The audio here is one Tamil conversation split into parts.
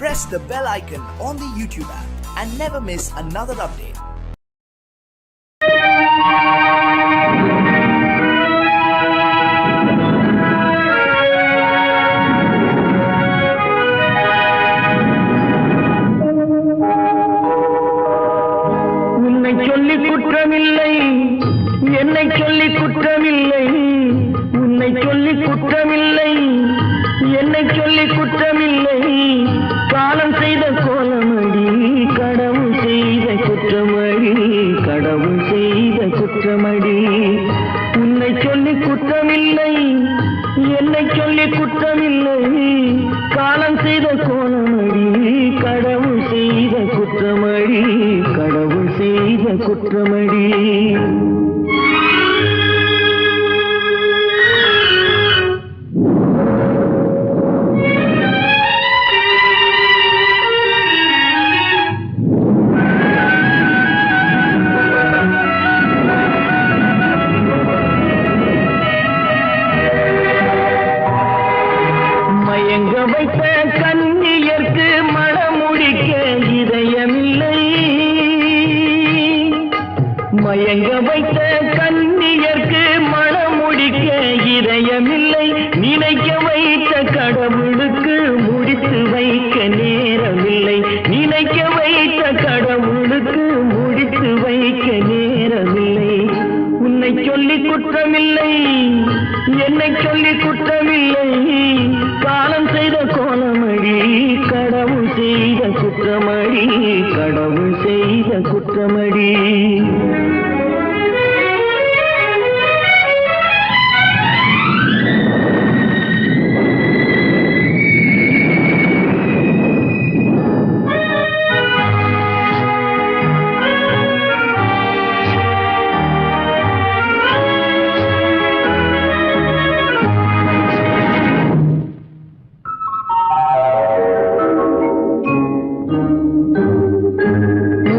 press the bell icon on the YouTube app and never miss another update. உன்னை சொல்லி குற்றமில்லை, என்னை சொல்லி குற்றமில்லை, உன்னை சொல்லி குற்றமில்லை, என்னை சொல்லி குற்றமில்லை, காலம் செய்த கோலமடி, கடவுள் செய்த குற்றமடி, கடவுள் செய்த குற்றமடி. உன்னை சொல்லி குற்றமில்லை, என்னை சொல்லி குற்றமில்லை, காலம் செய்த கோலமடி, கடவுள் செய்த குற்றமடி, கடவுள் செய்த குற்றமடி. மயங்க வைத்த கன்னியர்க்கு மணமுடிக்க இதயமில்லை, மயங்க வைத்த கன்னியர்க்கு மணமுடிக்க இதயமில்லை, நினைக்க வைத்த கடவுளுக்கு முடித்து வைக்க நேரமில்லை, நினைக்க வைத்த கடவுளுக்கு முடித்து வைக்க நேரமில்லை. உன்னை சொல்லி குற்றமில்லை, என்னை சொல்லி குற்றமில்லை, காலம் செய்த கோலமடி, கடவுள் செய்த குற்றமடி, கடவுள் செய்த குற்றமடி.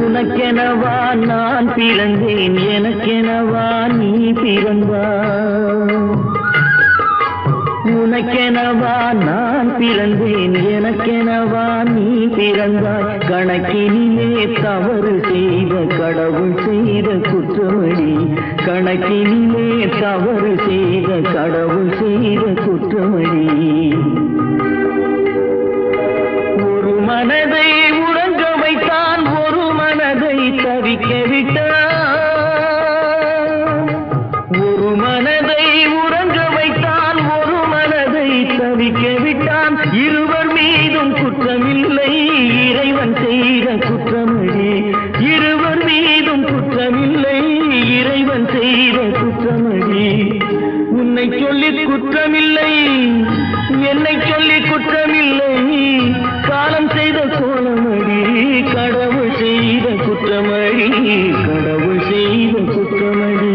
உனக்கெனவா நான் பிறந்தேன், எனக்கெனவா நீ பிறந்தாய், உனக்கெனவா நான் பிறந்தேன், எனக்கெனவா நீ பிறந்தாய், கணக்கினிலே தவறு செய்த கடவுள் செய்த குற்றமடி, கணக்கினிலே தவறு செய்த கடவுள் செய்த குற்றமடி. ஒரு மனதை உறங்க வைத்தான், ஒரு மனதை தவிக்க விட்டான், ஒரு மனதை உறங்க வைத்தான், ஒரு மனதை தவிக்க விட்டான், இருவர் மீதும் குற்றமில்லை, இறைவன் செய்த குற்றமடி, இருவர் மீதும் குற்றமில்லை, இறைவன் செய்த குற்றமடி. உன்னை சொல்லி குற்றமில்லை, என்னை சொல்லி குற்றமில்லை, காலம் செய்த கோலமடி, கடவுள் செய்த குற்றமடி, கடவுள் செய்த குற்றமடி.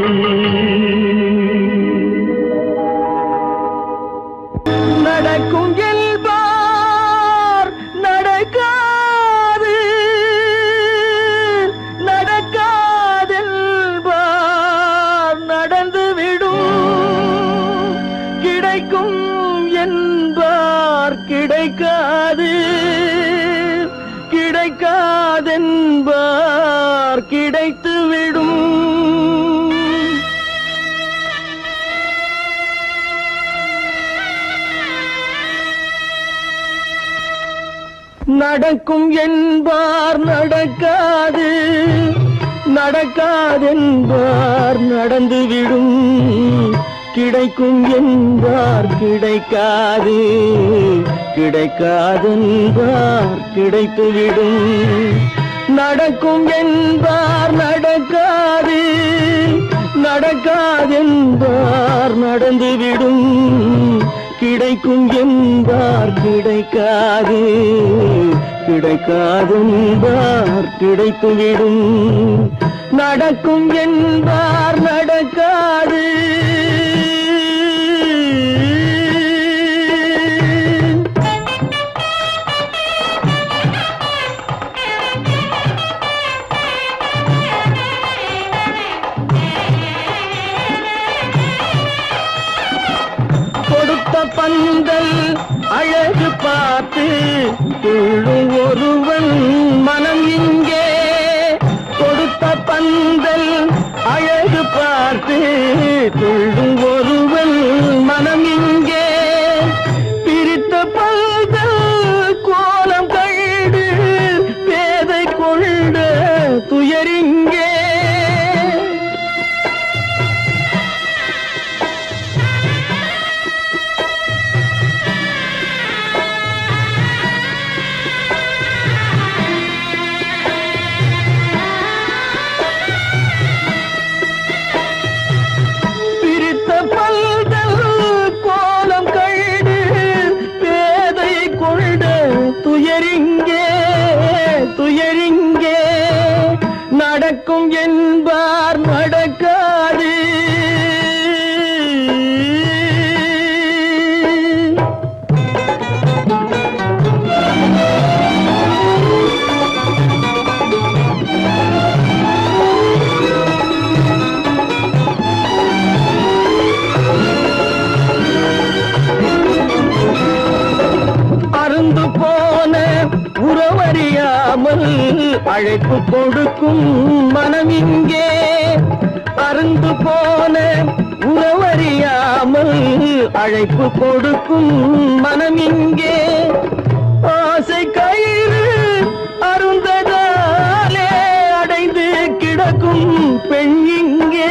நடக்கும் என்பார் நடக்காது, நடக்காதென்பார் நடந்துவிடும், கிடைக்கும் என்பார் கிடைக்காது, கிடைக்காதென்பார் கிடைத்துவிடும். நடக்கும் என்பார் நடக்காது, நடக்காதென்பார் நடந்துவிடும், கிடைக்கும் என்பார் கிடைக்காது, கிடைக்காதென்பார் கிடைத்துவிடும். நடக்கும் என்பார் நடக்காது, நடக்காதென்பார் நடந்துவிடும், கிடைக்கும் என்பார் கிடைக்காது, கிடைக்காதென்பார் கிடைத்துவிடும். நடக்கும் என்பார் நடக்காது. பந்தல் அழகு பார்த்து துள்ளும் ஒருவன் மனம் இங்கே கொடுத்த பந்தல் அழகு பார்த்து துள்ளும் ஒருவன் மனம் இங்கே பிரித்த பந்தல் கோலம் கண்டு பேதை கொண்ட துயரிங்கே துயரிங்கே நடக்கும் என்பார் நடக்காது அருந்து போன உறவறியாமல் அழைப்பு கொடுக்கும் மனம் இங்கே அருந்து போன உறவறியாமல் அழைப்பு கொடுக்கும் மனம் இங்கே ஆசை கயிறு அருந்ததாலே அடைந்து கிடக்கும் பெண் இங்கே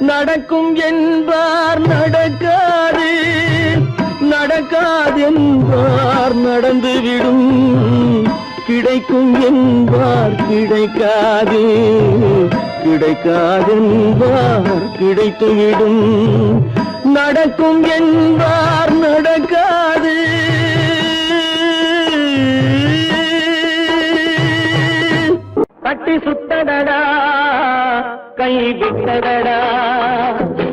நடக்கும் என்பார் நடக்காது நடக்காது என்பார் நடந்துவிடும் கிடைக்கும் என்பார் கிடைக்காது கிடைக்காது என்பார் கிடைத்துவிடும் நடக்கும் என்பார் நடக்காது கட்டி சுட்டதடா கை விட்டதடா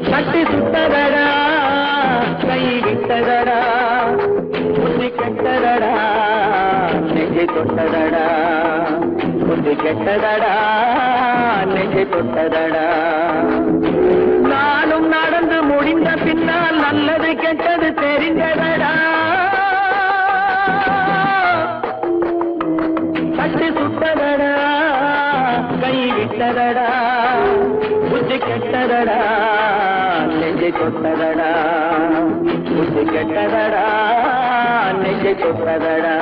கட்டி சுட்டதடா கை விட்டதடா புத்தி கெட்டதடா நெஞ்சை தொட்டதடா புத்தி கெட்டதடா நெஞ்சை தொட்டதடா நானும் நடந்து முடிந்த பின்னால் நல்லது கெட்டது தெரிந்ததடா கட்டி சுட்டதடா கை விட்டதடா புத்தி கெட்டதடா நெஞ்சை தொட்டதடா புத்தி கெட்டதடா நெஞ்சை தொட்டதடா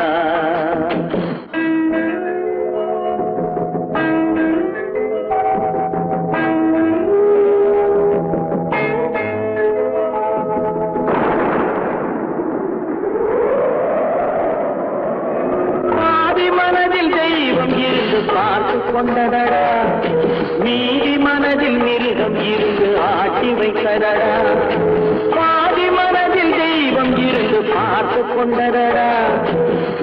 பார்த்து கொண்டதடா மீதி மனதில் மிருகம் இருந்து ஆட்டி வைத்ததடா பாதி மனதில் தெய்வம் இருந்து பார்த்து கொண்டதடா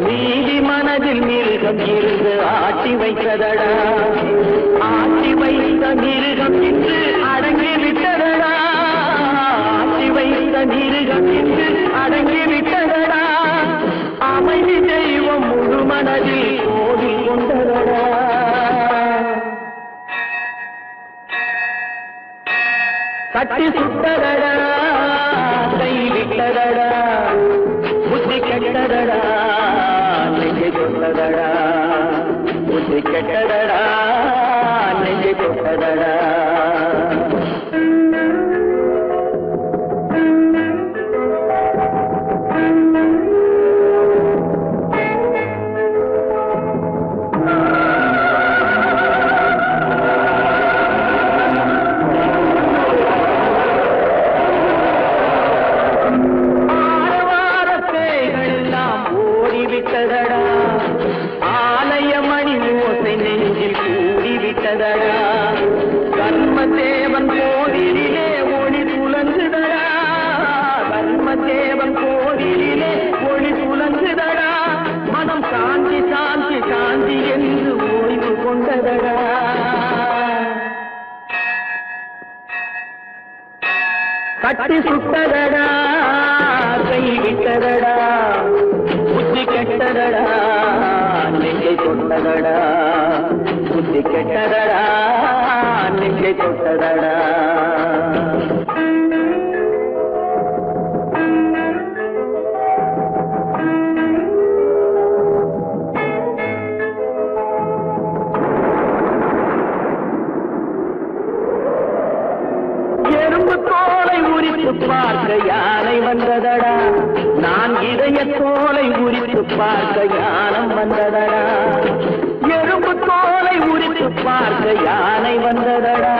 மீதி மனதில் மிருகம் இருந்து ஆட்டி வைத்ததடா ஆட்டி வைத்த மிருகம் இன்று அடங்கி விட்டதடா ஆட்டி வைத்த மிருகம் இன்று அடங்கி விட்டதடா அமைதி தெய்வம் முழு மனதில் கோடி கொண்டதடா கட்டி சுட்டதடா கை விட்டதடா புத்தி கெட்டதடா நெஞ்சை தொட்டதடா புத்தி கெட்டதடா நெஞ்சை தொட்டதடா ஆலய மணி ஓசை நெஞ்சில் கூடிவிட்டதடா விட்டதடா கட்டி சுட்டதடா கை விட்டதடா புத்தி கெட்டதடா நெஞ்சை தொட்டதடா புத்தி கெட்டதடா நெஞ்சை தொட்டதடா பார்க்க யானை வந்ததடா நான் இதய தோலை உரித்து பார்க்க யானம் வந்ததடா எறும்பு தோலை உரித்து பார்க்க யானை வந்ததடா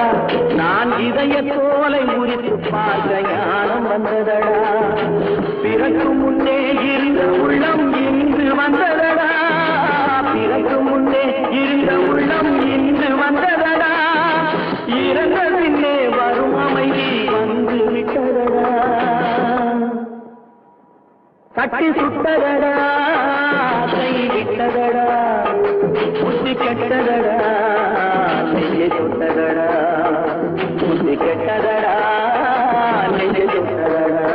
நான் இதய தோலை உரித்து பார்க்க யானம் வந்ததடா பிறகு முன்னே இருந்த உள்ளம் இன்று வந்ததடா பிறகு முன்னே இருந்த உள்ளம் இன்று வந்ததடா இறந்த பின்னே வரும் அமைதி வந்து விட்டதடா கட்டி சுட்டதடா கை விட்டதடா புத்தி கெட்டதடா நெஞ்சை தொட்டதடா புத்தி கெட்டதடா நெஞ்சை தொட்டதடா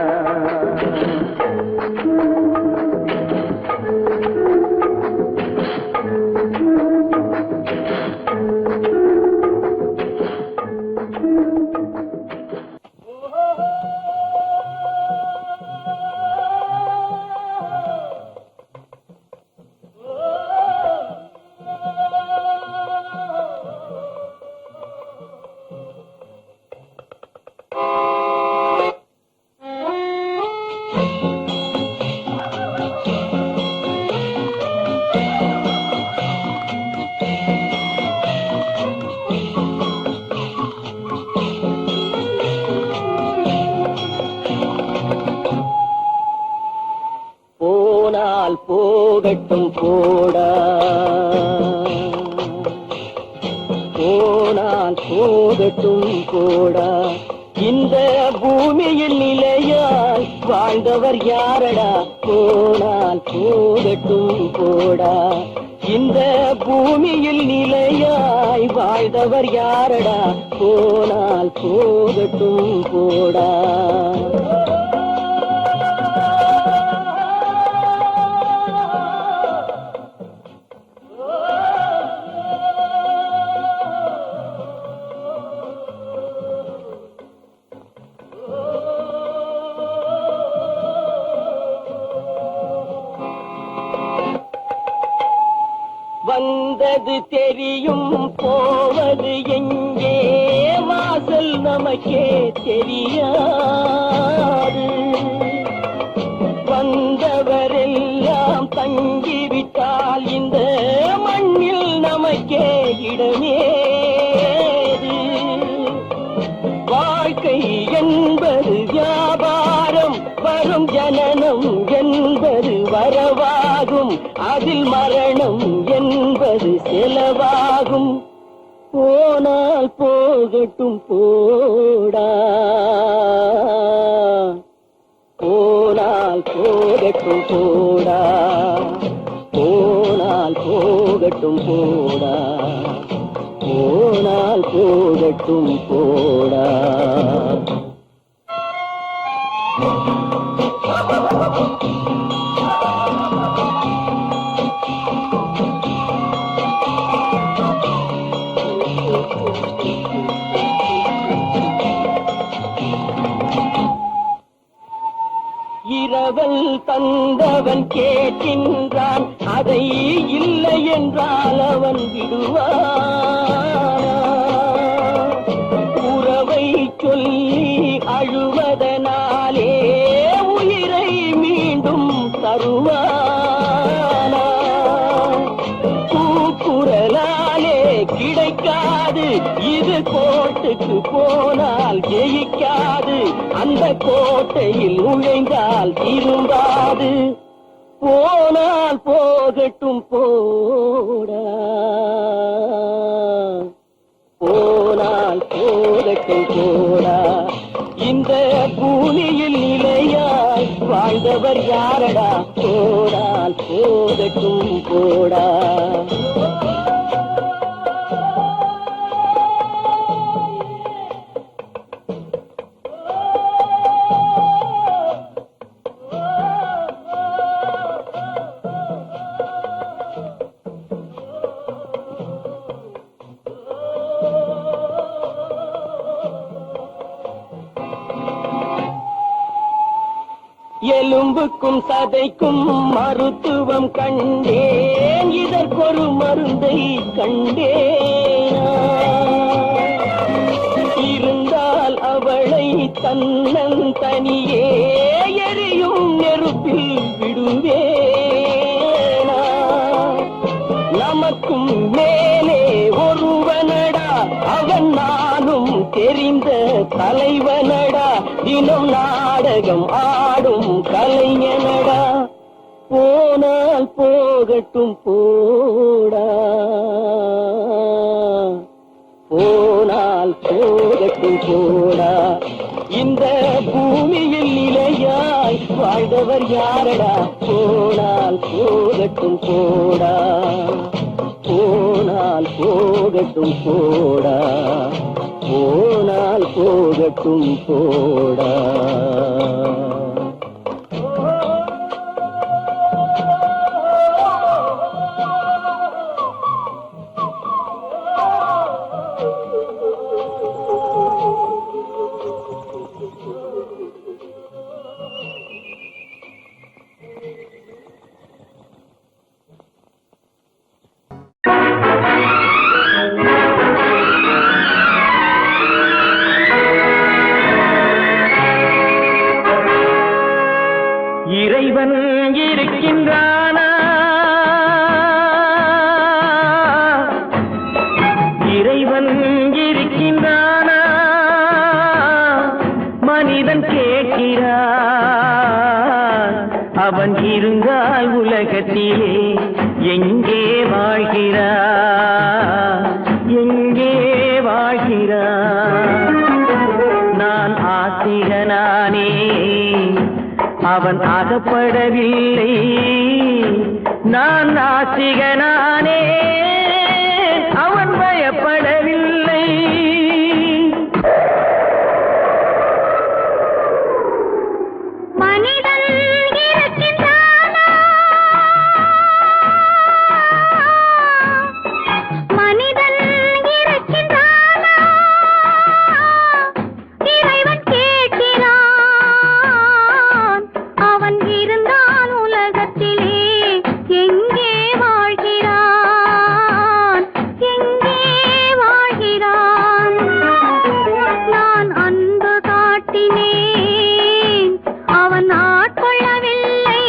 போகட்டும் போடா போனால் போகட்டும் போடா இந்த பூமியில் நிலையால் வாழ்ந்தவர் யாரடா போனால் போகட்டும் போடா இந்த பூமியில் நிலையாய் வாழ்ந்தவர் யாரடா போனால் போகட்டும் போடா வந்தது தெரியும் போவது எங்கே வாசல் நமக்கே தெரியாது வந்தவரெல்லாம் தங்கிவிட்டால் இந்த மண்ணில் நமக்கே இடமேது வாழ்க்கை என்பது வியாபாரம் வரும் ஜனனம் என்பது வரவாகும் அதில் மரணம் என்பது செலவாகும் போனால் போகட்டும் போடா போனால் போகட்டும் போடா போனால் போகட்டும் போடா போனால் போகட்டும் போடா இரவல் தந்தவன் கேட்கின்றான் அதை இல்லை என்றால் அவன் விடுவான் உறவை சொல்லி அழுவதனாலே உயிரை மீண்டும் தருவானா கூக்குரலாலே கிடைக்காது இது கோட்டுக்கு போனால் ஜெயிக்காது அந்த கோட்டையில் நுழைந்தால் திரும்பாது போனால் போகட்டும் போடா போனால் போகட்டும் போடா இந்த பூமியில் நிலையாய் வாழ்ந்தவர் யாரடா போனால் போகட்டும் போடா எலும்புக்கும் சதைக்கும் மருத்துவம் கண்டேன், இதற்கொரு மருந்தை கண்டேன். இருந்தால் அவளை தன்னன் தனியே எரியும் நெருப்பில் விடுவேனா? நமக்கும் மேலே ஒருவனடா, அவன் நானும் தெரிந்த தலைவனடா, தினம் நாடகம் ஆடும் கலைஞனடா. போனால் போகட்டும் போடா, போனால் போகட்டும் போடா. இந்த பூமியில் நிலையாய் வாழ்ந்தவர் யாரடா? போனால் போகட்டும் போடா, போனால் போகட்டும் போடா, போனால் போகட்டும் போடா. இறைவன் இருக்கின்றானா? இறைவன் இருக்கின்றானா? மனிதன் கேட்கிறான். அவன் இருந்தால் உலகத்திலே எங்கே வாழ்கிறான்? எங்கே வாழ்கிறான்? நான் ஆத்திகனானே, அவன் அகப்படவில்லை. நான் நாசிகனானே, அவன் பயப்படவில்லை. மனிதன் இருக்கின்றானா? மனிதன் இருக்கின்றானா? இறைவன் கேட்கிறான். அவன் இருந்தான் உலகத்திலே எங்கே வாழ்கிறான்? எங்கே வாழ்கிறான்? நான் அன்பு காட்டினேன், அவன் ஆட்கொள்ளவில்லை.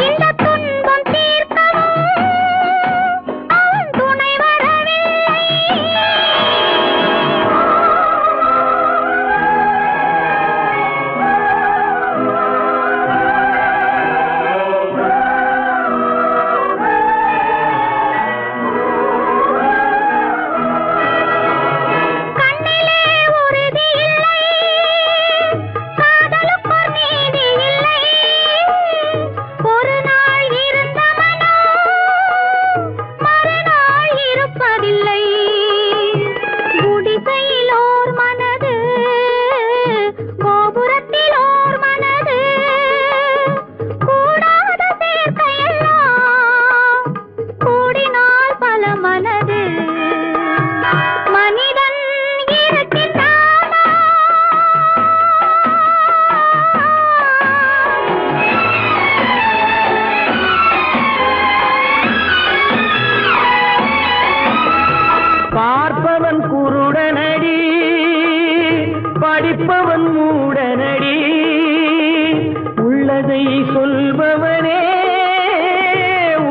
இந்த துன்பம் தீர்க்கவும் அவன் துணை வரவில்லை. கண்ணிலே உறுதி இல்லை, காதலுக்கோர் நீதி இல்லை. ஒரு நாள் இருந்த மனம் மறுநாள் இருப்பதில்லை. குடிசையிலோர் மனது, கோபுரத்திலோர் மனது, கூடாத சேர்க்கையெல்லாம் கூடினால் பல மனது. மனிதன் இருக்கின்றானா? பார்ப்பவன் குருடனடி, படிப்பவன் மூடனடி. உள்ளதை சொல்பவனே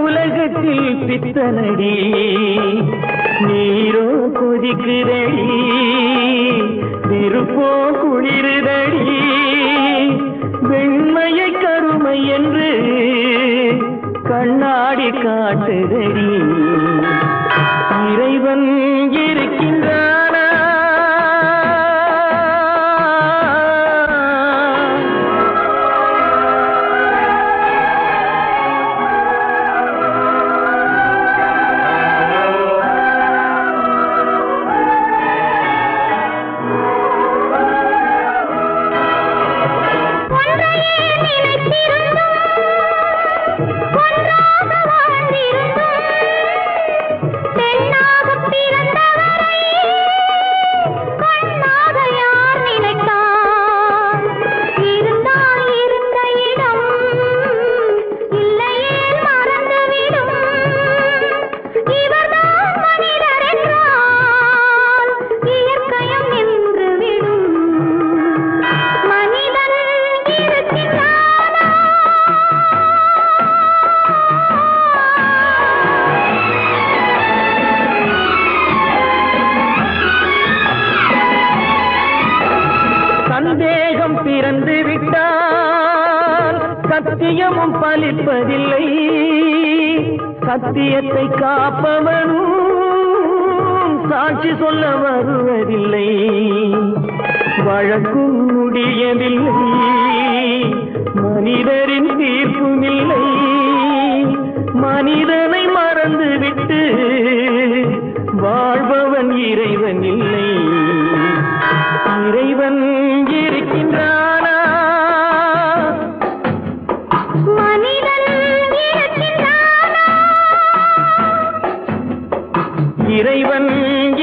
உலகத்தில் பித்தனடி. நீரோ கொதிக்குதடி, நெருப்போ குளிருதடி. வெண்மையை கருமை என்று கண்ணாடி காட்டுதடி. இறைவன் இருக்கின்றானா? ஒன்றையே நினைத்திருந்தோம், ஒன்றாக வாழ்ந்திருந்தோம். சத்தியமும் பலிப்பதில்லை, சத்தியத்தை காப்பவனும் சாட்சி சொல்ல வருவதில்லை. வழக்கும் முடியவில்லை, மனிதரின் தீர்ப்பும் இல்லை. மனிதனை மறந்துவிட்டு வாழ்பவன் இறைவன் இல்லை. இறைவன் இருக்கின்றானா? மனிதன் இருக்கின்றானா? இறைவன்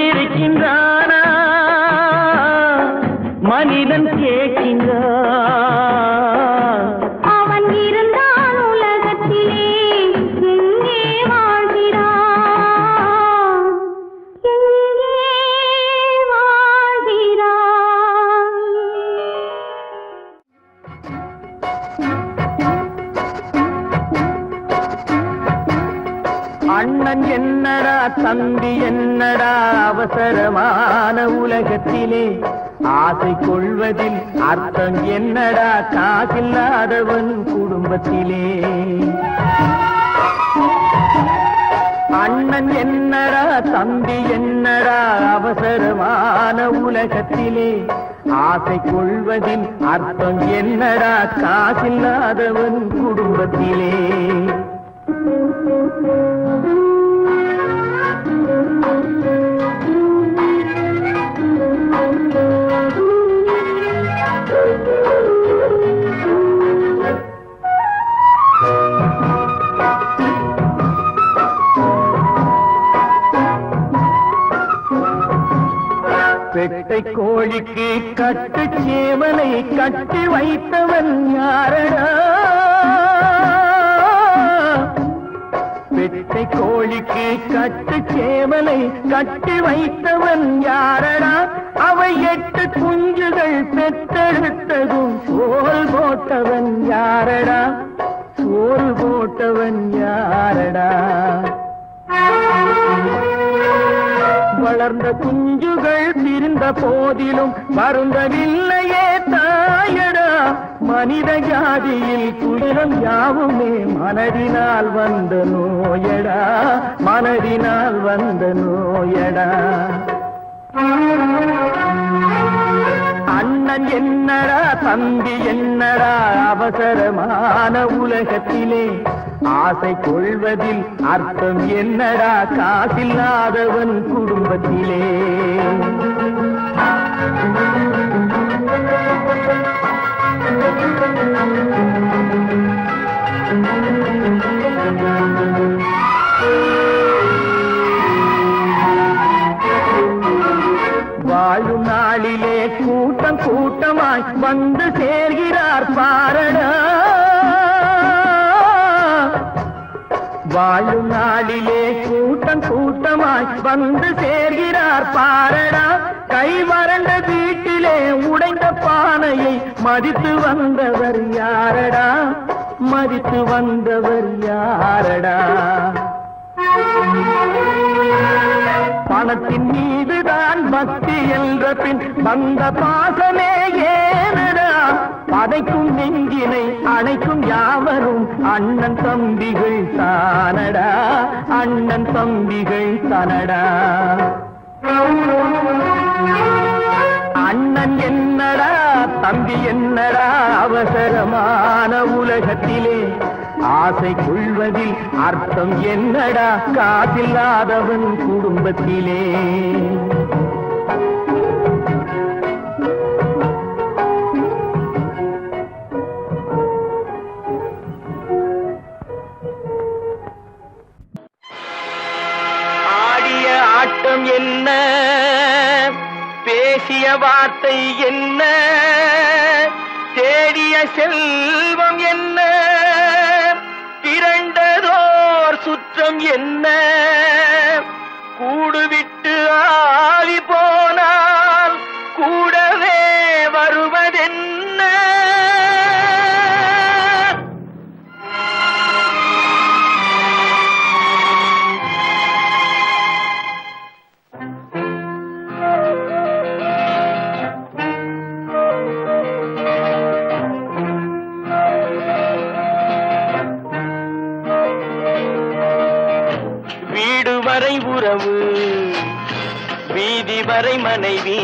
இருக்கின்றானா? மனிதன் கேட்கின்றான். அவன் இருந்தான் உலகத்திலே, எங்கே வாழ்கிறான்? எங்கே வாழ்கிறான்? அண்ணன் என்னடா தம்பி என்னடா அவசரமான உலகத்திலே, ஆசை கொள்வதில் அர்த்தம் என்னடா காசில்லாதவன் குடும்பத்திலே. அண்ணன் என்னடா தம்பி என்னடா அவசரமான உலகத்திலே, ஆசை கொள்வதில் அர்த்தம் என்னடா காசில்லாதவன் குடும்பத்திலே. பெட்டை கோழிக்கு கட்டு சேவலை கட்டி வைத்தவன் யாரடா? பெட்டை கோழிக்கு கட்டு சேவலை கட்டி வைத்தவன் யாரடா? அவை 8 குஞ்சுகள் பெற்றெடுத்ததும் சோல் போட்டவன் யாரடா? சோல் போட்டவன் யாரடா? வளர்ந்த குஞ்சுகள் பிரிந்த போதிலும் வருந்தவில்லையே தாயடா. மனித ஜாதியில் துயரம் யாவுமே மனதினால் வந்த நோயடா, மனதினால் வந்த நோயடா. அண்ணன் என்னடா தம்பி என்னடா அவசரமான உலகத்திலே, ஆசை கொள்வதில் அர்த்தம் என்னடா காசில்லாதவன் குடும்பத்திலே. வாழும் நாளிலே கூட்டம் கூட்டமாய் வந்து சேர்கிறார் பாரடா. வாழும் நாளிலே கூட்டம் கூட்டமாய் வந்து சேர்கிறார் பாரடா. கை வறண்ட வீட்டிலே உடைந்த பானையை மதித்து வந்தவர் யாரடா? மதித்து வந்தவர் யாரடா? பணத்தின் மீதுதான் பக்தி என்ற பின் வந்த பாசமே ஏனடா? பதைக்கும் நெஞ்சினை அணைக்கும் யாவரும் அண்ணன் தம்பிகள் தானடா, அண்ணன் தம்பிகள் தானடா. அண்ணன் என்னடா தம்பி என்னடா அவசரமான உலகத்திலே, ஆசை கொள்வதில் அர்த்தம் என்னடா காசில்லாதவன் குடும்பத்திலே. ஆடிய ஆட்டம் என்ன, பேசிய வார்த்தை என்ன, தேடிய செல்வம் என்ன, திரண்டதோர் சுற்றம் என்ன, கூடுவிட்டு ஆவி போனால் கூடவே வருவதென்ன. வரை உறவு, வீதி வரை மனைவி,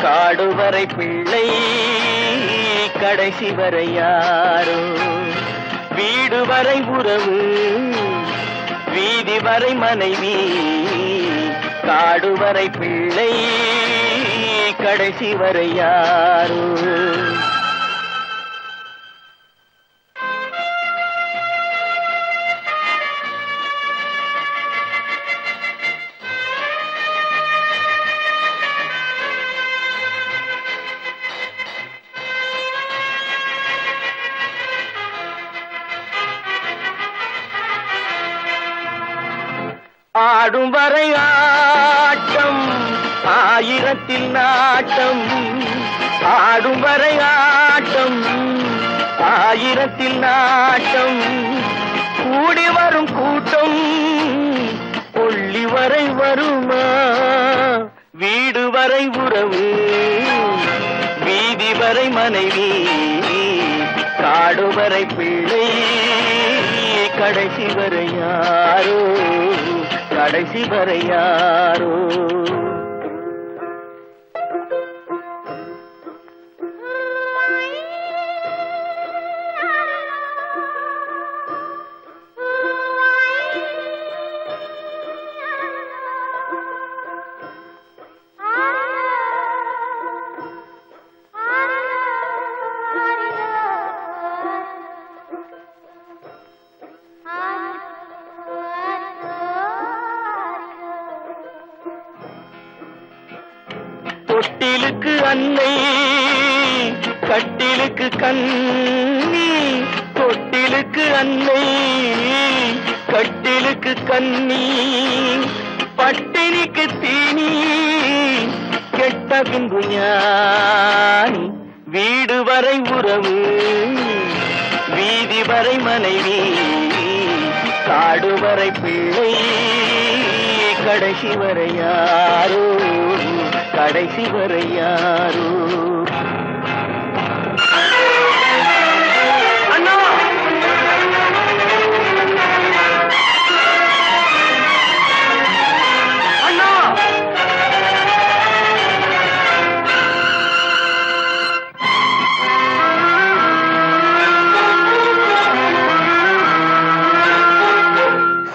காடு வரை பிள்ளை, கடைசி வரை யாரோ. வீடு வரை உறவு, வீதி வரை மனைவி, காடு வரை பிள்ளை, கடைசி வரை யாரோ. ஆடும் வரை ஆட்டம், ஆயிரத்தில் நாட்டம். ஆடும் வரை ஆட்டம், ஆயிரத்தில் நாட்டம். கூடி வரும் கூட்டம் கொள்ளி வரை வருமா? வீடு வரை உறவு, வீதி வரை மனைவி, காடு வரை பிள்ளை, கடைசி வரை யாரோ, கடைசி வரை யாரோ. தொட்டிலுக்கு அன்னை, கட்டிலுக்கு கண்ணி. தொட்டிலுக்கு அன்னை, கட்டிலுக்கு கண்ணி. பட்டினிக்கு தீனி, கெட்ட பின்பு ஞானி. வீடு வரை உறவு, வீதி வரை மனைவி, காடு வரை பிள்ளை, கடைசி வரை யாரோ, கடைசி வரை யாரோ. அண்ணா, அண்ணா,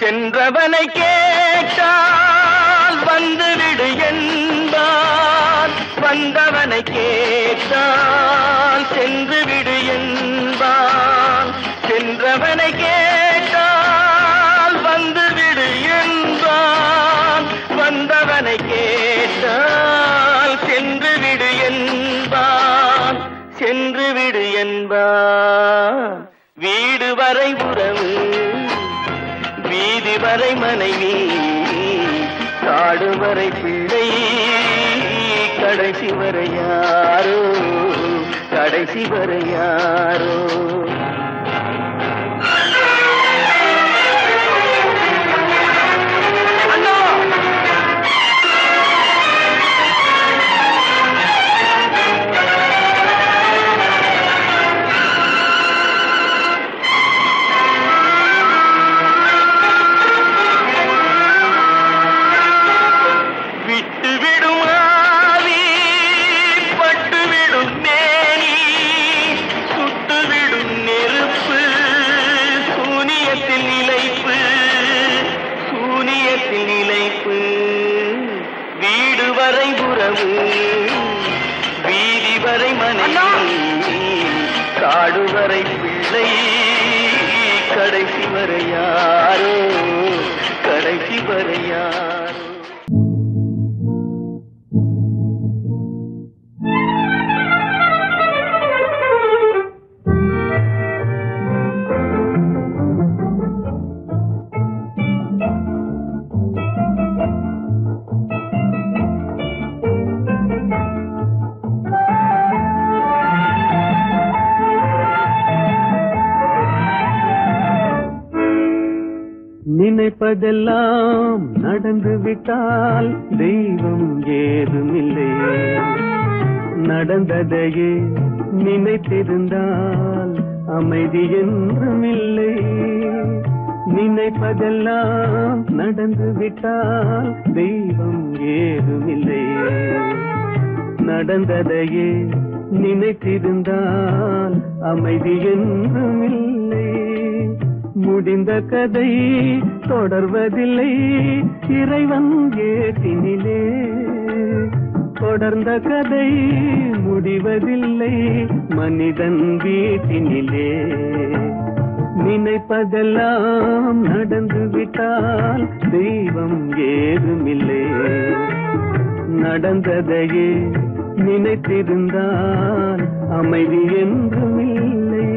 சென்றவனை கேட்டால் வந்துவிடு என்பார், வந்தவனை கேட்டால் சென்று விடு என்பான். சென்றவனை கேட்டால் வந்துவிடு என்பான், வந்தவனை கேட்டால் சென்று விடு என்பான், சென்று விடு என்பான். வீடு வரை உறவு, வீதி வரை மனைவி, காடு வரை பிள்ளை, கடைசி வரை யாரோ, கடைசி வரை யாரோ. வீடு வரை உறவு, வீதி வரை மனைவி, காடு வரை பிள்ளை, கடைசி வரை யாரோ, கடைசி வரை யாரோ. நினைப்பதெல்லாம் நடந்து விட்டால் தெய்வம் ஏதுமில்லை, நடந்ததையே நினைத்திருந்தால் அமைதி என்றுமில்லை. நினைப்பதெல்லாம் நடந்து விட்டால் தெய்வம் ஏதுமில்லை. நடந்ததையே நினைத்திருந்தால் அமைதி என்றும் இல்லை. முடிந்த கதை தொடர்வதில்லை இறைவன் ஏட்டினிலே. தொடர்ந்த கதை முடிவதில்லை மனிதன் வீட்டினிலே. நினைப்பதெல்லாம் நடந்து விட்டால் தெய்வம் ஏதுமில்லை. நடந்ததையே நினைத்திருந்தால் அமைதி என்றும் இல்லை.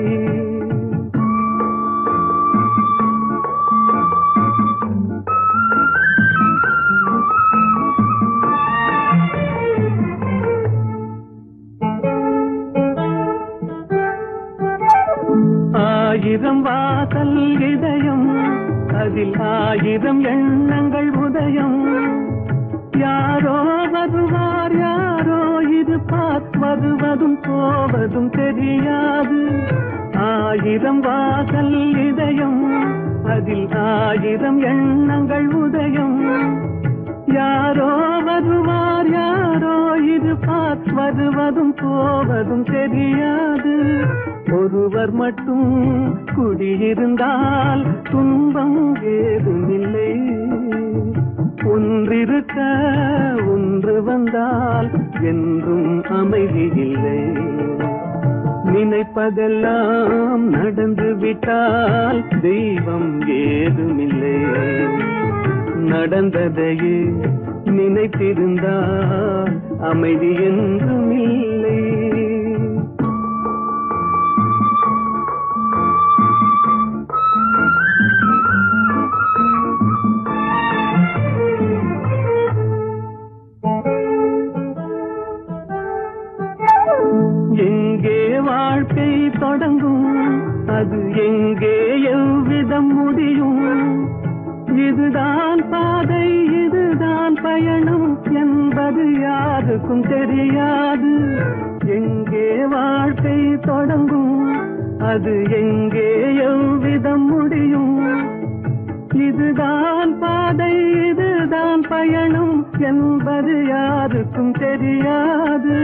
ஆயிரம் வாசல் இதயம் அதில் ஆயிரம் எண்ணங்கள் உதயம். யாரோ வருவார் யாரோ இருப்பார் வருவதும் போவதும் தெரியாது. ஆயிரம் வாசல் இதயம் அதில் ஆயிரம் எண்ணங்கள் உதயம். யாரோ வருவார் யாரோ இருப்பார் வருவதும் போவதும் தெரியாது. ஒருவர் மட்டும் குடியிருந்தால் துன்பம் ஏதுமில்லை. ஒன்றிருக்க ஒன்று வந்தால் என்றும் அமைதி இல்லை. நினைப்பதெல்லாம் நடந்து விட்டால் தெய்வம் ஏதுமில்லை. நடந்ததையே நினைத்திருந்தால் அமைதி என்றும் இல்லை. எங்கே வாழ்க்கை தொடங்கும் அது எங்கே எவ்விதம் முடியும். இதுதான் பாதை இதுதான் பயணம் என்பது யாருக்கும் தெரியாது. எங்கே வாழ்க்கை தொடங்கும் அது எங்கே எவ்விதம் முடியும். இதுதான் பாதை இதுதான் பயணம் என்பது யாருக்கும் தெரியாது.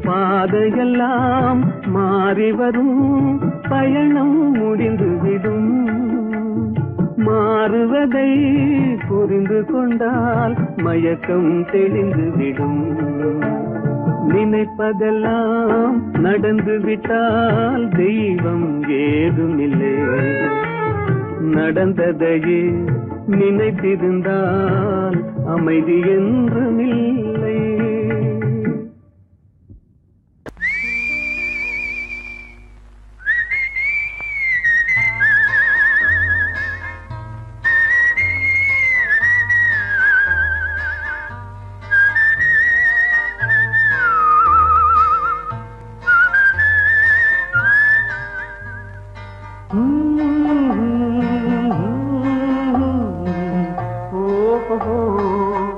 பாதையெல்லாம் மாறி வரும் பயணம் முடிந்துவிடும். மாறுவதை புரிந்து கொண்டால் மயக்கம் தெளிந்துவிடும். நினைப்பதெல்லாம் நடந்து விட்டால் தெய்வம் ஏதுமில்லை. நடந்ததையே நினைத்திருந்தால் அமைதி என்றும் இல்லை.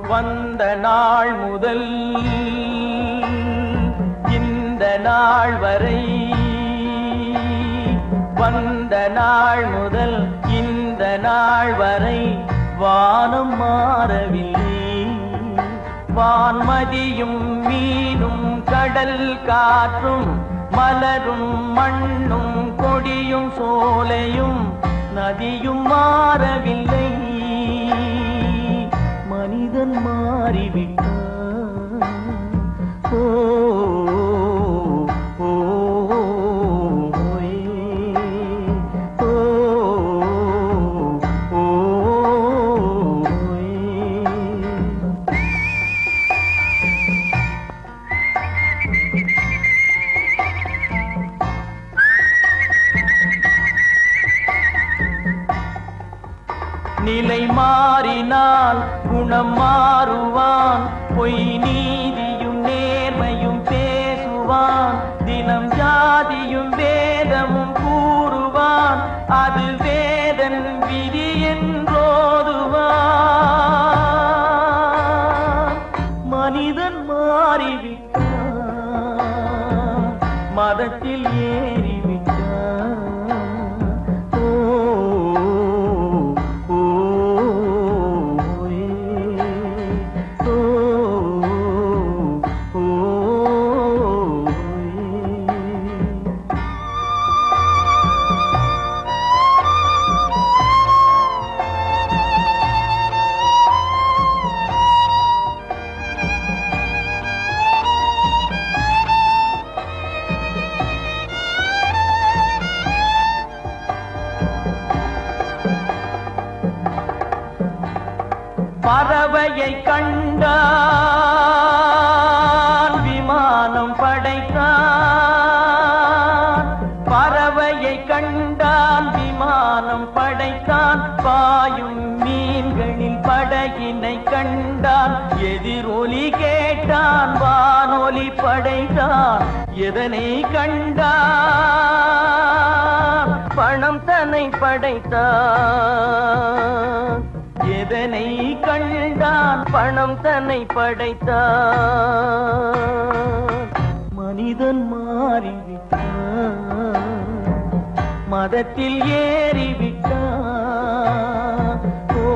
வந்த நாள் முதல் இந்த நாள் வரை வந்த நாள் முதல் இந்த நாள் வரை வானம் மாறவில்லை. வான்மதியும் மீனும் கடல் காற்றும் மலரும் மண்ணும் கொடியும் சோலையும் நதியும் மாறவில்லை. மனிதன் மாறிவிட்டான். ஓ ஓ ஓ ஓ நிலை மாறினால் குணம் மாறுவான். பொய் நீதியும் நேர்மையும் பேசுவான். தினம் ஜாதியும் வேதமும் கூறுவான். அது வேதன் விதி என்றோதுவான். மனிதன் மாறிவிட்டான். மதத்தில் ஏறிவிட்டான். ஓ பறவையை கண்டான் விமானம் படைத்தான். பறவையை கண்டான் விமானம் படைத்தான். பாயும் மீன்களில் படகினை கண்டான். எதிரொலி கேட்டான் வானொலி படைத்தான். எதனை கண்டான்? பணம் தன்னை படைத்தான். எதனை கண்டான்? பணம் தன்னை படைத்தான். மனிதன் மாறிவிட்டான், மதத்தில் ஏறிவிட்டான். ஓ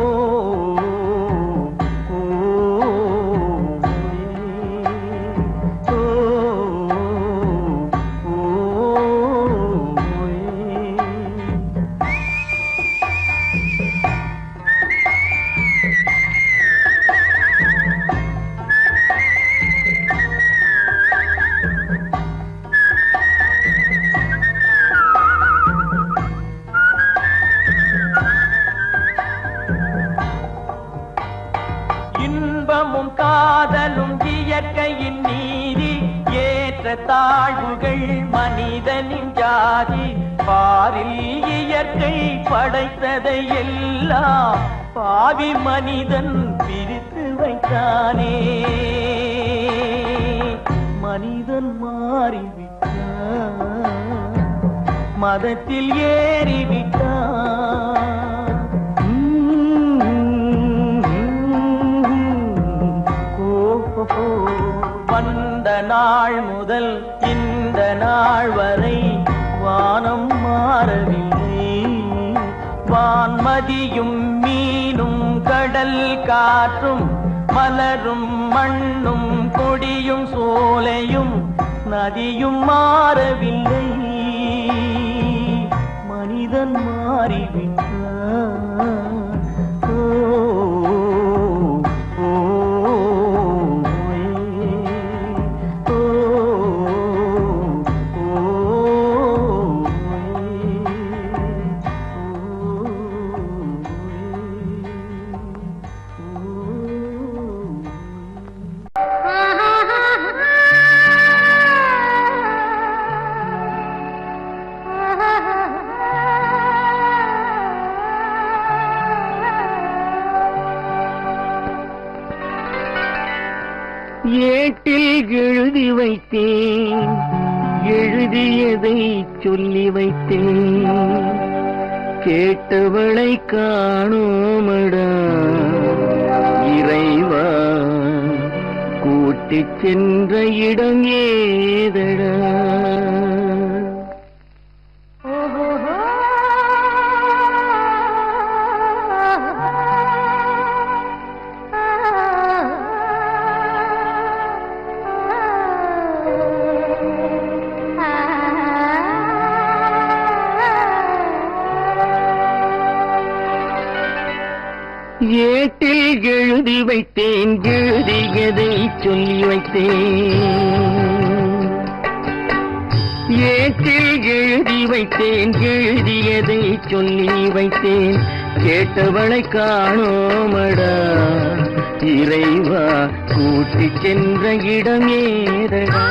ஓ, ஓ, ஓ, இன்பமும் காதலும் இயற்கையின் நீதி. ஏற்ற தாழ்வுகள் மனிதனின் ஜாதி. பாரில் இயற்கை படைத்ததை எல்லாம் பாவி மனிதன் பிரித்து வைத்தானே. மனிதன் மாறிவிட்டான், மதத்தில் ஏறிவிட்டான். வந்த நாள் முதல் இந்த நாள் வரை வானம் மாறவில்லை. வான்மதியும் மீனும் கடல் காற்றும் மலரும் மண்ணும் கொடியும் சோலையும் நதியும் மாறவில்லை. மனிதன் மாறிவிட்டான். ஓ ஏட்டில் எழுதி வைத்தேன், எழுதியதை சொல்லி வைத்தேன். கேட்டவளை காணோமடா இறைவா, கூட்டிச் சென்ற இடம் ஏதடா? ஏட்டில் எழுதி வைத்தேன், எழுதியதை சொல்லி வைத்தேன். ஏட்டில் எழுதி வைத்தேன், எழுதியதை சொல்லி வைத்தேன். கேட்டவளை காணோமடா இறைவா, கூட்டிச் சென்ற இடம் ஏதடா?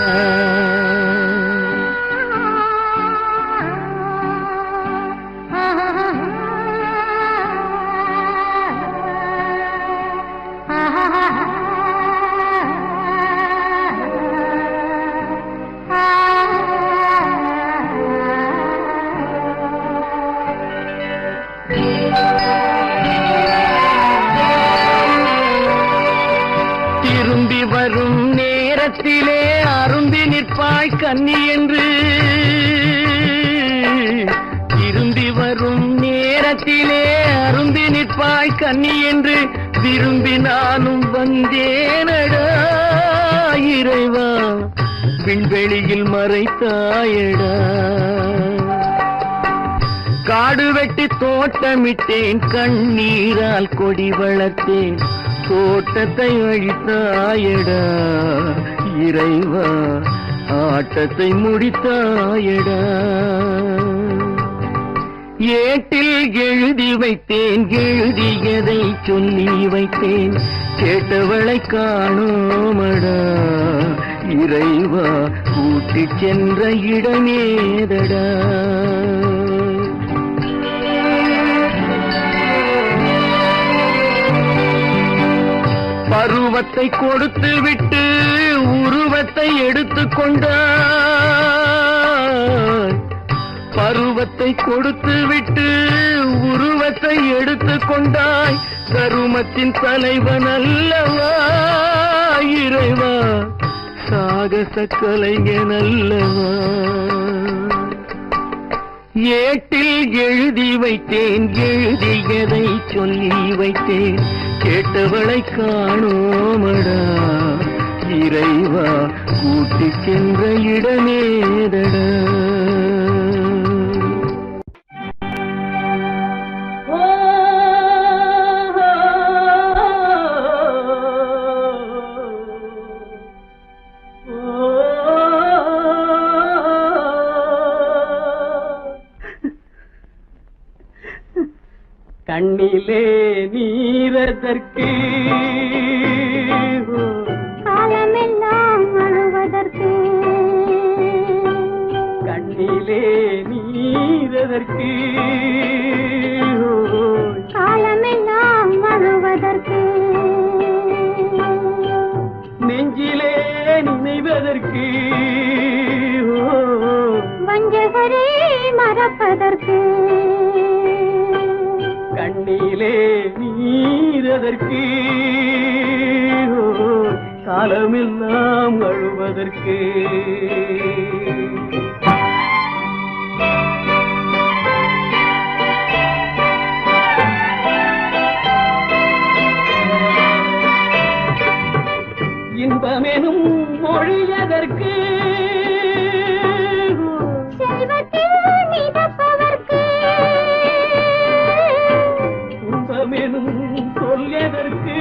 திரும்பி வரும் நேரத்திலே அரும்பி நிற்பாய் கன்னி என்று. திரும்பி வரும் நேரத்திலே அரும்பி நிற்பாய் கன்னி என்று விரும்பி நானும் வந்தேனடா இறைவா, விண்வெளியில் மறைத்தாயடா. காடு வெட்டி தோட்டமிட்டேன், கண்ணீரால் கொடி வளர்த்தேன். தோட்டத்தை அழித்தாயடா இறைவா, ஆட்டத்தை முடித்தாயடா. ஏட்டில் எழுதி வைத்தேன், எழுதியதை சொல்லி வைத்தேன், கேட்டவளை காணோமடா இறைவா, கூட்டிச் சென்ற இடமேதடா. பருவத்தை கொடுத்து விட்டு உருவத்தை எடுத்துக் கொண்டாய், பருவத்தை கொடுத்து விட்டு உருவத்தை எடுத்துக் கொண்டாய், கருமத்தின் தலைவன் அல்லவா இறைவா, சாகச கலைஞன் அல்லவா. ஏட்டில் எழுதி வைத்தேன், எழுதியதை சொல்லி வைத்தேன், கேட்டவளை காணோமடா இறைவா, கூட்டிச் சென்ற இடமேதடா. கண்ணிலே நீரதற்கு, காலமெல்லாம் அழுவதற்கு, கண்ணிலே நீரதற்கு, காலமெல்லாம் அழுவதற்கு, நெஞ்சிலே நினைவதற்கு, வஞ்சகரை மறப்பதற்கு, கண்ணிலே நீரதற்கு, காலமெல்லாம் அழுவதற்கு. இன்பமெனும் மொழியதற்கு, செல்வத்தில் மிதப்பதற்கு, துன்பமெனும் சொல்லியதற்கு,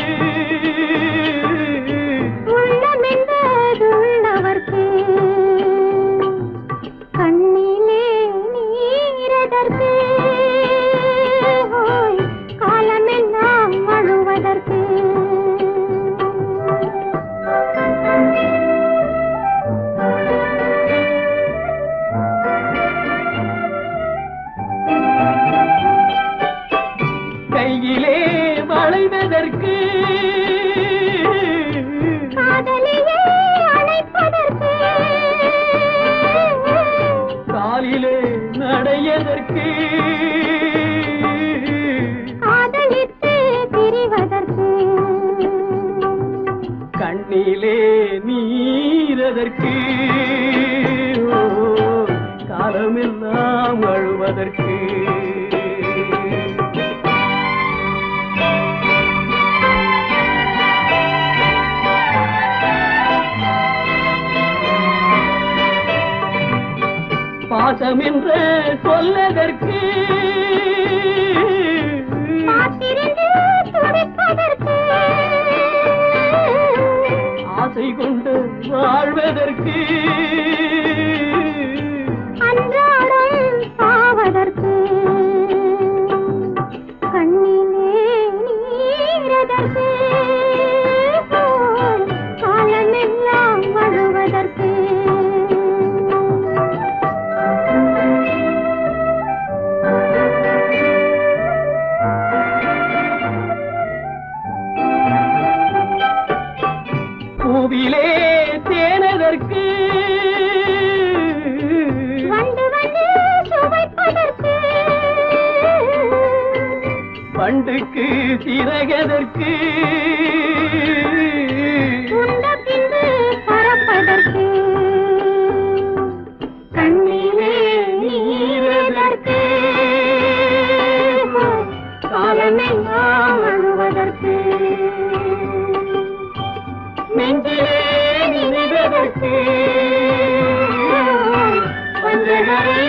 உள்ளமென்பதுள்ளவர்க்கு, கண்ணிலே நீரதற்கு, காலமெல்லாம் அழுவதற்கு. கையிலே வளைவதற்கு, காதலியே அழைப்பதற்கு, காலிலே நடையதற்கு, காதலித்து பிரிவதற்கு, கண்ணிலே நீரதற்கு, காலமெல்லாம் அழுவதற்கு. பாசம் என்ற சொல்லதற்கு, காத்திருந்து துடிப்பதற்கு, ஆசை கொண்டு வாழ்வதற்கு, அன்றாடம் சாவதற்கு, கண்ணிலே நீரதற்கு, காலமெல்லாம் அழுவதற்கு. பூவிலே தேனதற்கு, வந்து வந்து சுவைப்பதற்கு, பண்டுக்கு சிறகதற்கு, உண்ட பின்பு பறப்பதற்கு, கண்ணிலே நீரதற்கு, காலமெல்லாம் அழுவதற்கு, நெஞ்சிலே நினைவதற்கு, வஞ்சகரை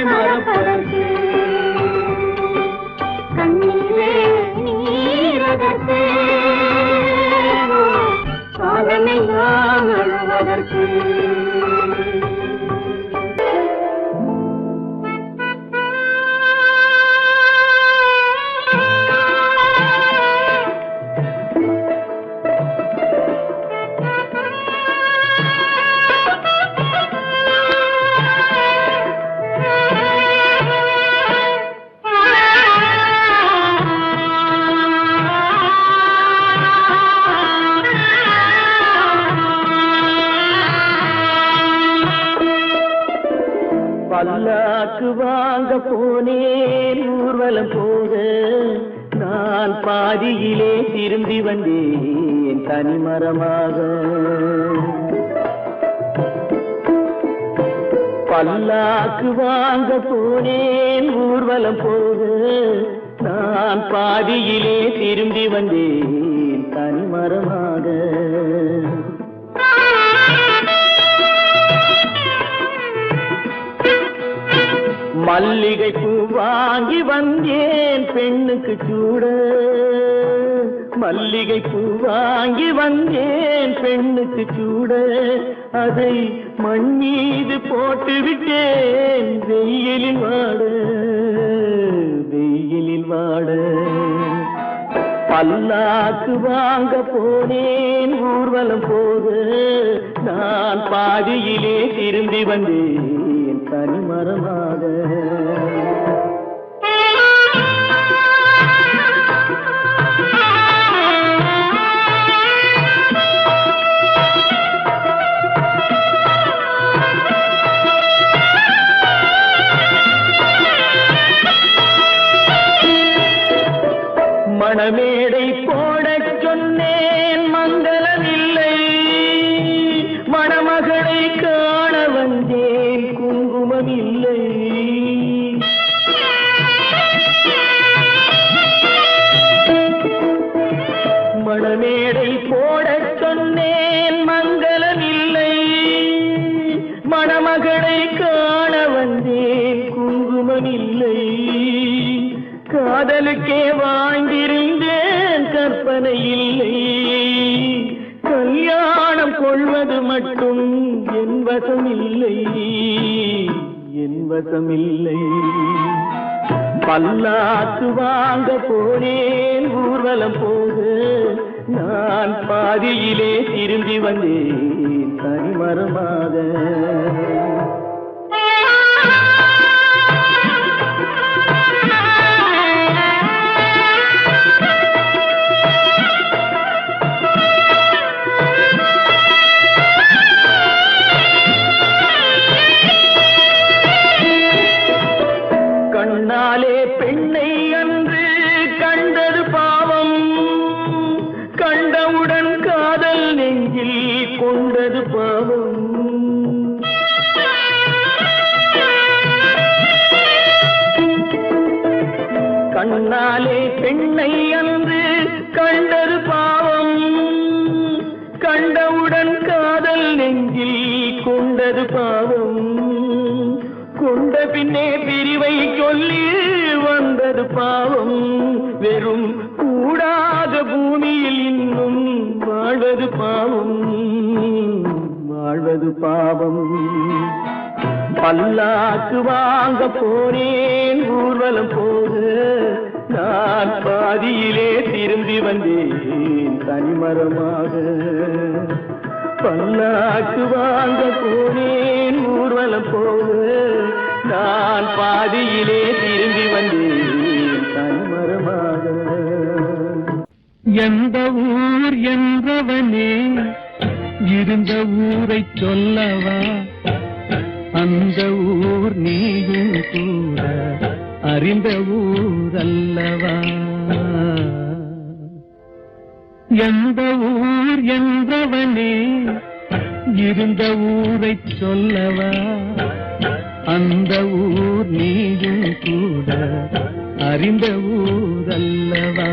மறப்பதற்கு, கண்ணிலே நீரதற்கு, போனேன் ஊர்வலம் போக நான் பாதியிலே திரும்பி வந்தேன் தனிமரமாக. பல்லாக்கு வாங்க போனேன் ஊர்வலம் போக நான் பாதியிலே திரும்பி வந்தேன் தனிமரமாக. மல்லிகை பூ வாங்கி வந்தேன் பெண்ணுக்கு சூட, மல்லிகை பூ வாங்கி வந்தேன் பெண்ணுக்கு சூட, அதை மண் மீது போட்டு விட்டேன் வெயிலில் வாட, வெயிலில் வாட. பல்லாக்கு வாங்க போனேன் ஊர்வலம் போக நான் பாதியிலே திரும்பி வந்தேன் தனிமரமாக. மணமேடை போடச் சொன்னேன் மங்களமில்லை, மணமகளை காண வந்தேன் குங்குமமில்லை. மணமேடை போடச் சொன்னேன் மங்களமில்லை, மணமகளை காண வந்தேன் குங்குமமில்லை. காதலுக்கே வாழ்ந்திருந்தேன் கற்பனை இல்லை, கல்யாணம் கொள்வது மட்டும் என் வசமில்லை, என் வசமில்லை. பல்லாக்கு வாங்க போனேன் ஊர்வலம் போக நான் பாதியிலே திரும்பி வந்தேன் தனிமரமாக. கண்ணாலே பெண்ணை அன்று கண்டது பாவம், கண்டவுடன் காதல் நெஞ்சில் கொண்டது பாவம். கண்ணாலே பெண்ணை அன்று கண்டது பாவம், கண்டவுடன் காதல் நெஞ்சில் கொண்டது பாவம். கொண்ட பின்னே பிரிவை சொல்லி வந்தது பாவம், வெறும் கூடாத பூமியில் இன்னும் வாழ்வது பாவம், வாழ்வது பாவம். பல்லாக்கு வாங்க போனேன் ஊர்வலம் போக நான் பாதியிலே திரும்பி வந்தேன் தனிமரமாக. பல்லாக்கு வாங்க போனேன் ஊர்வலம் போக நான் பாதியிலே திரும்பி வந்தேன் தனிமரமாக. எந்த ஊர் என்றவனே இருந்த ஊரை சொல்லவா, அந்த ஊர் நீயும் கூட அறிந்த ஊர் அல்லவா. எந்த ஊர் என்றவனே இருந்த ஊரை சொல்லவா, அந்த ஊர் நீயும் கூட அறிந்த ஊர் அல்லவா.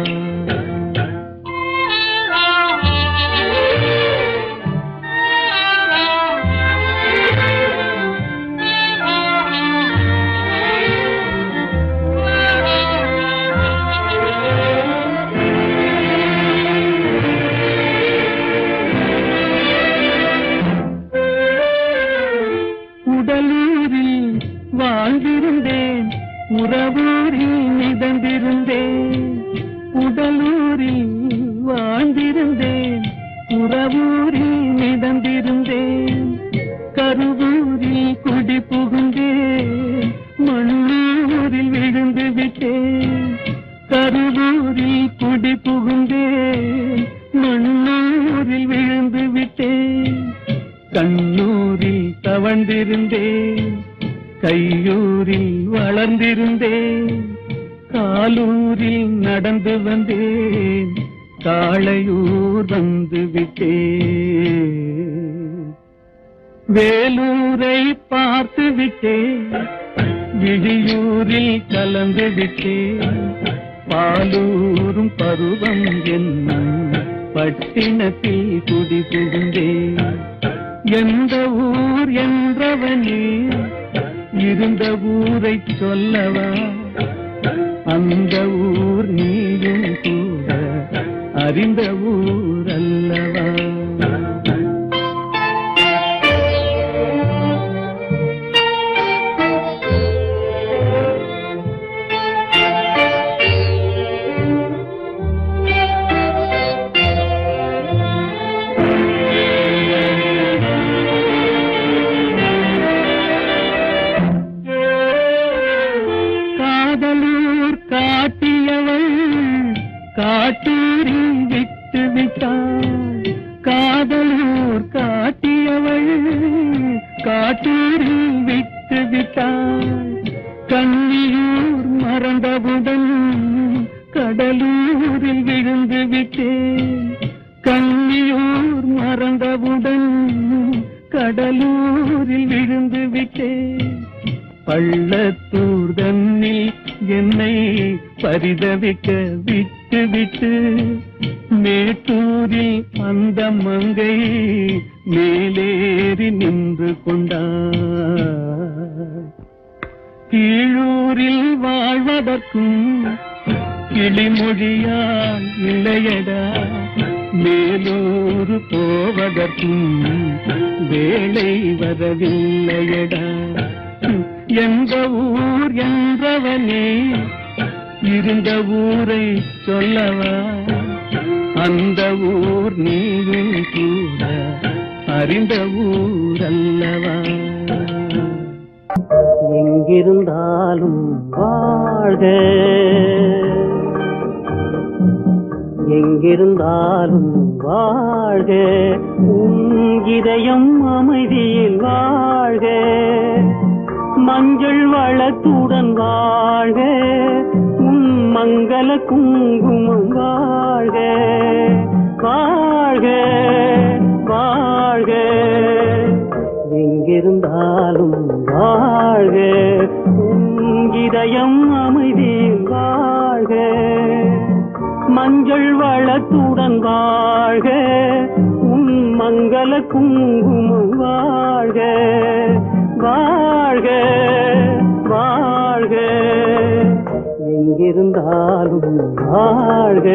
உடலூரில் வாழ்ந்திருந்தேன், உறவூரில் மிதந்திருந்தேன். உடலூரில் வாழ்ந்திருந்தேன், உறவூரில் மிதந்திருந்தேன். கருவூரில் குடி புகுந்தேன், மண்ணூரில் விழுந்து விட்டேன். கருவூரில் குடி புகுந்தேன், மண்ணூரில் விழுந்து விட்டேன். கண்ணூரில் தவழ்ந்திருந்தேன், கையூரில் வளர்ந்து பிறந்திருந்தேன் காலூரில் நடந்து வந்தேன் காளையூர் வந்து விட்டேன் வேலூரை பார்த்து விட்டேன் விழியூரில் கலந்து விட்டேன் பாலூரும் பருவம் என்னும் பட்டினத்தில் குடி புகுந்தேன் எந்த ஊர் என்றவனே இருந்த ஊரை சொல்லவா அந்த ஊர் நீயும் கூட அறிந்த ஊர் அல்லவா காட்டூரில் விட்டு விட்டாள் காதலூர் காட்டியவள் காட்டூரில் விட்டு விட்டாள் கண்ணியூர் மறந்தவுடன் கடலூரில் விழுந்து விட்டேன் கண்ணியூர் மறந்தவுடன் கடலூரில் விழுந்து விட்டேன் பள்ளத்தூர் தன்னில் என்னை பரிதவிக்க விட்டு விட்டு மேட்டூரில் அந்த மங்கை மேலேறி நின்று கொண்டார் கீழூரில் வாழ்வதற்கும் கிளிமொழியால் இல்லையடா மேலூர் போவதற்கும் வேலை வரவில்லையடா எந்த ஊர் என்றவனே இருந்த ஊரை சொல்லவா அந்த ஊர் நீயும் கூட அறிந்த ஊர் அல்லவா எங்கிருந்தாலும் வாழ்க எங்கிருந்தாலும் வாழ்க உன் இதயம் அமைதியில் வாழ்க மஞ்சள் வளத்துடன் வாழ்க உன் மங்கள குங்குமம் வாழ்க வாழ்க வாழ்க எங்கிருந்தாலும் வாழ்க உன் இதயம் அமைதியில் வாழ்க மஞ்சள் வளத்துடன் வாழ்க உன் மங்கள குங்குமம் வாழ்க வாழ்க வாழ்க எங்கிருந்தாலும் வாழ்க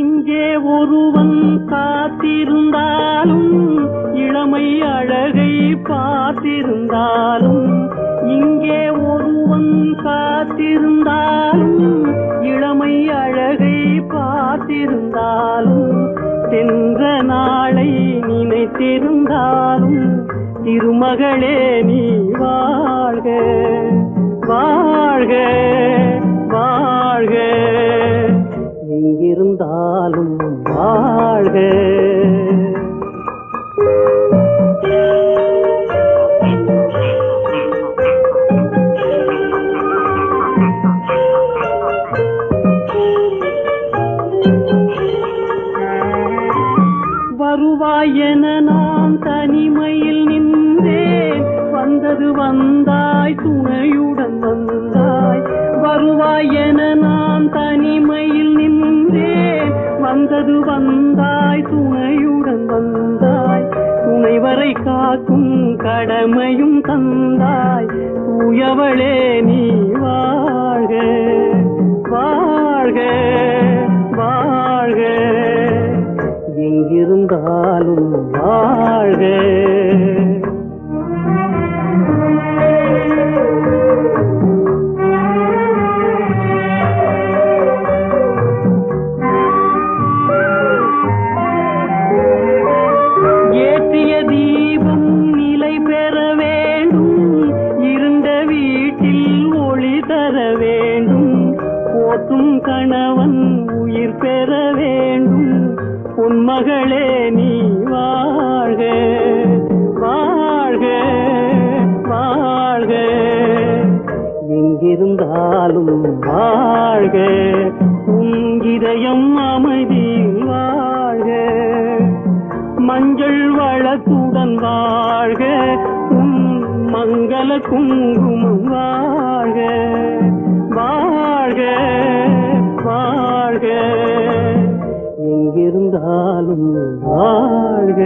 இங்கே ஒருவன் காத்திருந்தாலும் இளமை அழகை பார்த்திருந்தாலும் இங்கே ஒருவன் காத்திருந்தாலும் இளமை அழகை பார்த்திருந்தாலும் சென்ற நாளை நினைத்திருந்தாலும் திருமகளே நீ வாழ்க வாழ்க வாழ்க எங்கிருந்தாலும் வாழ்க வருவாய் என நான் தனிமையில் நின்றேன் வந்தது வந்தாய் துணையுடன் வந்தாய் வருவாய் என நான் தனிமையில் நின்றேன் வந்தது வந்தாய் துணையுடன் வந்தாய் துணைவரை காக்கும் கடமையும் தந்தாய் தூயவளே நீ வாழ்க வாழ்க வாழ்க எங்கிருந்தாலும் வாழ்க ஏற்றிய தீபம் நிலை பெற வேண்டும் இருண்ட வீட்டில் ஒளி பொன்மகளே நீ வாழ்க வாழ்க வாழ்க எங்கிருந்தாலும் வாழ்க உன் இதயம் அமைதியில் வாழ்க மஞ்சள் வளத்துடன் வாழ்க உன் மங்கள குங்குமம் வாழ்க வாழ்க வாழ்க எங்கிருந்தாலும் வாழ்க